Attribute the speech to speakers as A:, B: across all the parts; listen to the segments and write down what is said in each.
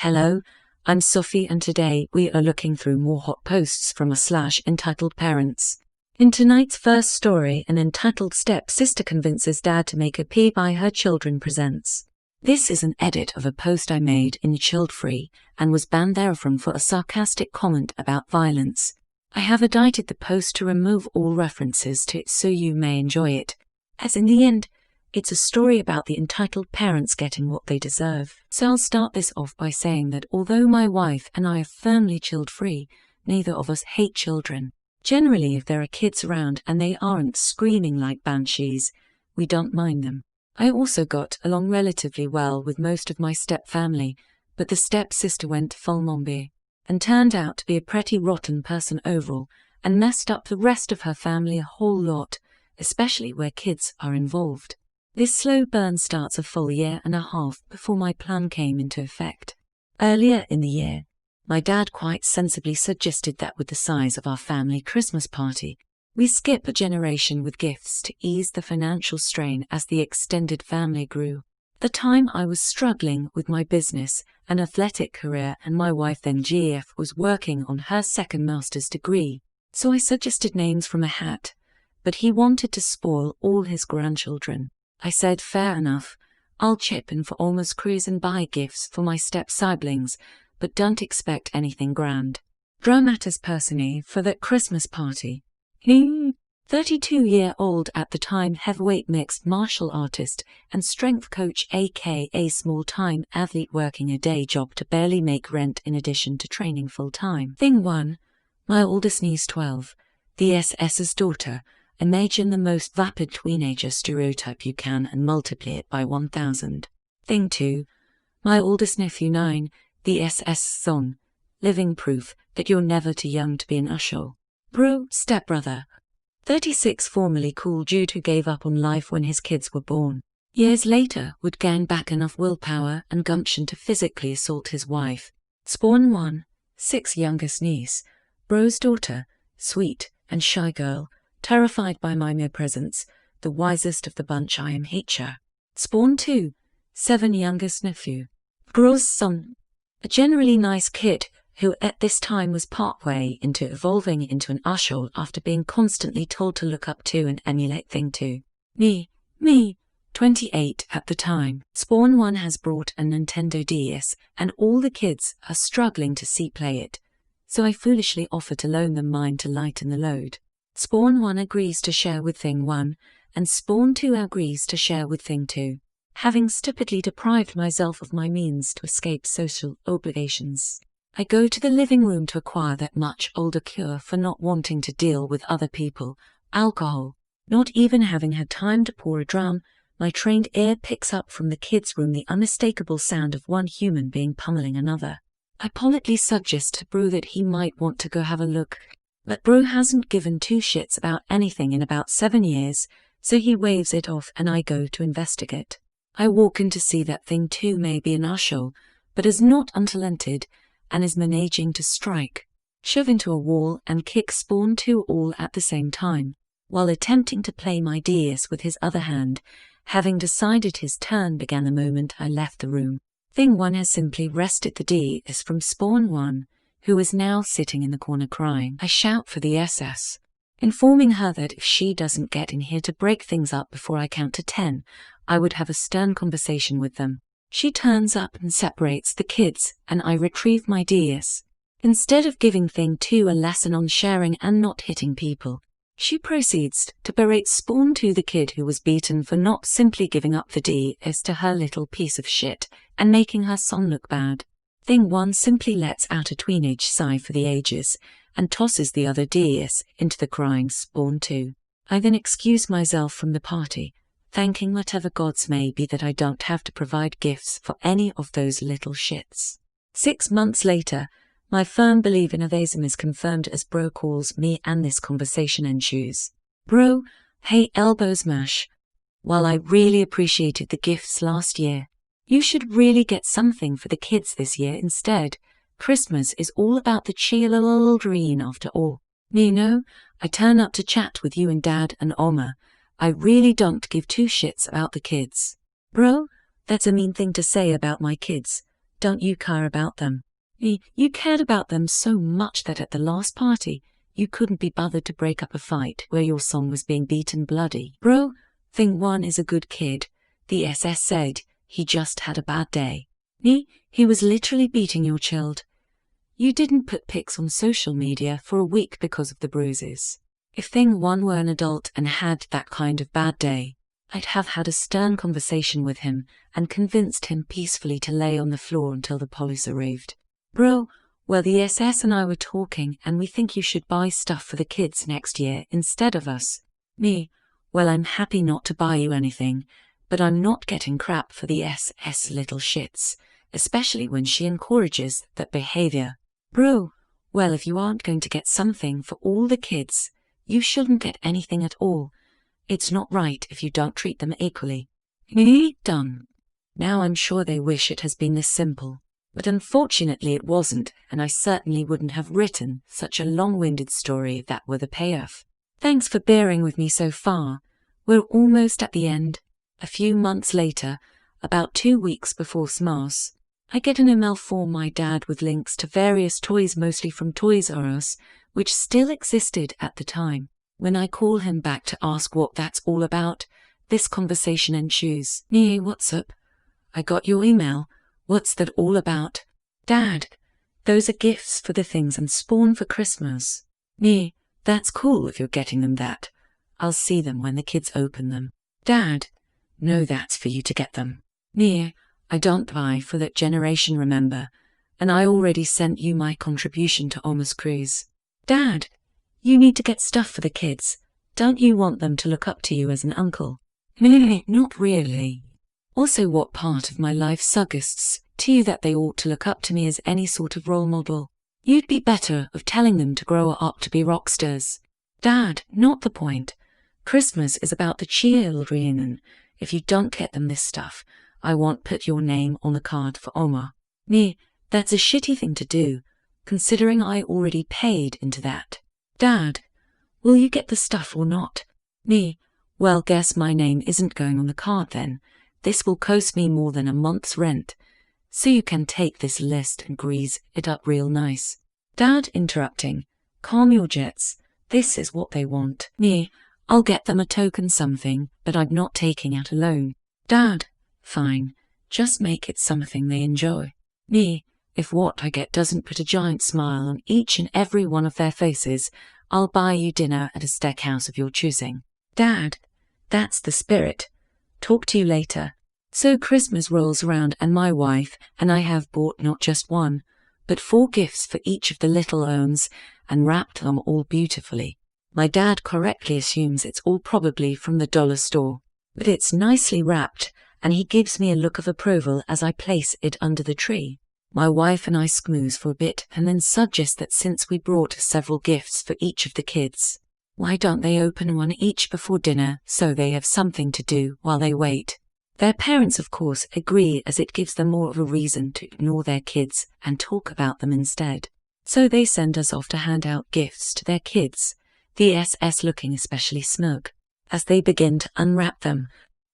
A: Hello, I'm Sophie and today we are looking through more hot posts from entitled parents. In tonight's first story, an entitled step-sister convinces dad to make a pee by her children presents. This is an edit of a post I made in Child-Free and was banned therefrom for a sarcastic comment about violence. I have edited the post to remove all references to it so you may enjoy it, as in the end, it's a story about the entitled parents getting what they deserve. So I'll start this off by saying that although my wife and I are firmly child-free, neither of us hate children. Generally, if there are kids around and they aren't screaming like banshees, we don't mind them. I also got along relatively well with most of my step-family, but the step-sister went full mombi and turned out to be a pretty rotten person overall and messed up the rest of her family a whole lot, especially where kids are involved. This slow burn starts a full year and a half before my plan came into effect. Earlier in the year, my dad quite sensibly suggested that with the size of our family Christmas party, we skip a generation with gifts to ease the financial strain as the extended family grew. At the time I was struggling with my business and athletic career, and my wife then GF was working on her second master's degree, so I suggested names from a hat, but he wanted to spoil all his grandchildren. I said, fair enough, I'll chip in for almost cruise and buy gifts for my step-siblings, but don't expect anything grand. Dramatis personae for that Christmas party. 32-year-old at the time heavyweight mixed martial artist and strength coach, aka small-time athlete working a day job to barely make rent in addition to training full-time. Thing 1. My oldest niece 12, the SS's daughter. Imagine the most vapid teenager stereotype you can and multiply it by 1000. Thing 2. My oldest nephew 9, the SS son. Living proof that you're never too young to be an usher. Bro, stepbrother. 36, formerly cool dude who gave up on life when his kids were born. Years later, would gain back enough willpower and gumption to physically assault his wife. Spawn 1, 6, youngest niece. Bro's daughter, sweet and shy girl. Terrified by my mere presence, the wisest of the bunch, I am Hitcher. Spawn 2, 7, youngest nephew. Bro's son, a generally nice kid who at this time was partway into evolving into an usher after being constantly told to look up to and emulate Thing 2. Me, 28 at the time. Spawn 1 has brought a Nintendo DS and all the kids are struggling to see play it, so I foolishly offer to loan them mine to lighten the load. Spawn 1 agrees to share with Thing 1, and Spawn 2 agrees to share with Thing 2, having stupidly deprived myself of my means to escape social obligations. I go to the living room to acquire that much older cure for not wanting to deal with other people, alcohol. Not even having had time to pour a dram, my trained ear picks up from the kids' room the unmistakable sound of one human being pummeling another. I politely suggest to Bro that he might want to go have a look, but Bro hasn't given two shits about anything in about 7 years, so he waves it off and I go to investigate. I walk in to see that Thing 2 may be an usher, but is not untalented and is managing to strike, shove into a wall and kick Spawn 2 all at the same time, while attempting to play my DS with his other hand, having decided his turn began the moment I left the room. Thing 1 has simply wrested the DS from Spawn 1, who is now sitting in the corner crying. I shout for the SS, informing her that if she doesn't get in here to break things up before I count to 10, I would have a stern conversation with them. She turns up and separates the kids, and I retrieve my DS. Instead of giving Thing 2 a lesson on sharing and not hitting people, she proceeds to berate Spawn 2, the kid who was beaten for not simply giving up the DS to her little piece of shit and making her son look bad. Thing 1 simply lets out a teenage sigh for the ages and tosses the other DS into the crying Spawn 2. I then excuse myself from the party, thanking whatever gods may be that I don't have to provide gifts for any of those little shits. 6 months later, my firm belief in Avaism is confirmed as Bro calls me and this conversation ensues. Bro, hey elbow smash. While I really appreciated the gifts last year, you should really get something for the kids this year instead. Christmas is all about the children after all. Nino, I turn up to chat with you and Dad and Oma. I really don't give two shits about the kids. Bro, that's a mean thing to say about my kids. don't you care about them? Me, you cared about them so much that at the last party, you couldn't be bothered to break up a fight where your son was being beaten bloody. Bro, thing one is a good kid. The SS said he just had a bad day. Me, he was literally beating your child. You didn't put pics on social media for a week because of the bruises. If thing one were an adult and had that kind of bad day, I'd have had a stern conversation with him and convinced him peacefully to lay on the floor until the police arrived. Bro, well, the SS and I were talking and we think you should buy stuff for the kids next year instead of us. Me, well, I'm happy not to buy you anything, but I'm not getting crap for the SS little shits, especially when she encourages that behavior. Bro, well, if you aren't going to get something for all the kids, you shouldn't get anything at all. It's not right if you don't treat them equally. Me, done. Now I'm sure they wish it has been this simple, but unfortunately it wasn't, and I certainly wouldn't have written such a long-winded story if that were the payoff. Thanks for bearing with me so far. We're almost at the end. A few months later, about 2 weeks before Xmas, I get an email from my dad with links to various toys, mostly from Toys R Us, which still existed at the time. When I call him back to ask what that's all about, this conversation ensues. Nee, what's up? I got your email. What's that all about? Dad, those are gifts for the things and Spawn for Christmas. Nee, that's cool if you're getting them that. I'll see them when the kids open them. Dad, no, that's for you to get them. Nee, I don't buy for that generation, remember, and I already sent you my contribution to Oma's cruise. Dad, you need to get stuff for the kids. Don't you want them to look up to you as an uncle? Not really. Also, what part of my life suggests to you that they ought to look up to me as any sort of role model? You'd be better of telling them to grow up to be rock stars. Dad, not the point. Christmas is about the children, and if you don't get them this stuff, I won't put your name on the card for Oma. Nee, that's a shitty thing to do, considering I already paid into that. Dad, will you get the stuff or not? Nee, well, guess my name isn't going on the card then. This will cost me more than a month's rent, so you can take this list and grease it up real nice. Dad interrupting, calm your jets. This is what they want. Nee, I'll get them a token something, but I'm not taking out a loan. Dad, fine, just make it something they enjoy. Nee, if what I get doesn't put a giant smile on each and every one of their faces, I'll buy you dinner at a steakhouse of your choosing. Dad, that's the spirit. Talk to you later. So Christmas rolls around and my wife and I have bought not just one, but 4 gifts for each of the little ones and wrapped them all beautifully. My dad correctly assumes it's all probably from the dollar store, but it's nicely wrapped and he gives me a look of approval as I place it under the tree. My wife and I schmooze for a bit and then suggest that since we brought several gifts for each of the kids, why don't they open one each before dinner so they have something to do while they wait? Their parents, of course, agree as it gives them more of a reason to ignore their kids and talk about them instead. So they send us off to hand out gifts to their kids, the SS looking especially smug. As they begin to unwrap them,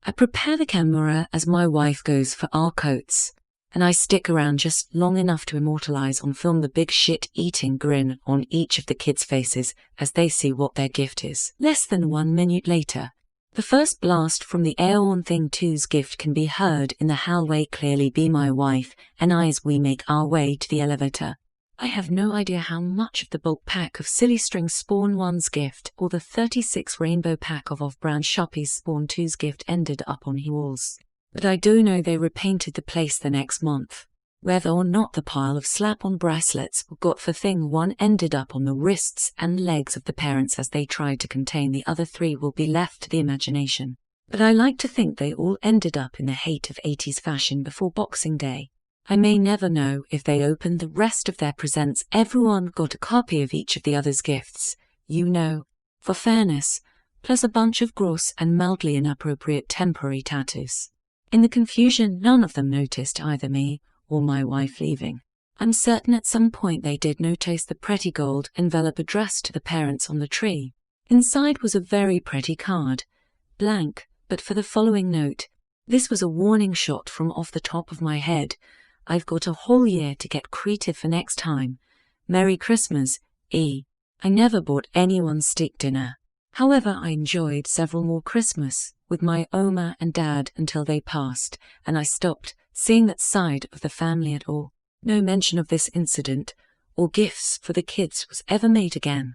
A: I prepare the camera as my wife goes for our coats, and I stick around just long enough to immortalize on film the big shit-eating grin on each of the kids' faces as they see what their gift is. Less than 1 minute later, the first blast from the air on Thing 2's gift can be heard in the hallway. Clearly be my wife and I as we make our way to the elevator. I have no idea how much of the bulk pack of Silly String Spawn 1's gift or the 36 rainbow pack of off-brand Shoppy's Spawn 2's gift ended up on his walls, but I do know they repainted the place the next month. Whether or not the pile of slap-on bracelets we got for Thing 1 ended up on the wrists and legs of the parents as they tried to contain the other 3 will be left to the imagination. But I like to think they all ended up in the height of 80s fashion before Boxing Day. I may never know if they opened the rest of their presents. Everyone got a copy of each of the other's gifts, you know, for fairness, plus a bunch of gross and mildly inappropriate temporary tattoos. In the confusion, none of them noticed either me or my wife leaving. I'm certain at some point they did notice the pretty gold envelope addressed to the parents on the tree. Inside was a very pretty card, blank, but for the following note. This was a warning shot from off the top of my head. I've got a whole year to get creative for next time. Merry Christmas, E. I never bought anyone steak dinner. However, I enjoyed several more Christmas with my Oma and Dad until they passed, and I stopped seeing that side of the family at all. No mention of this incident or gifts for the kids was ever made again.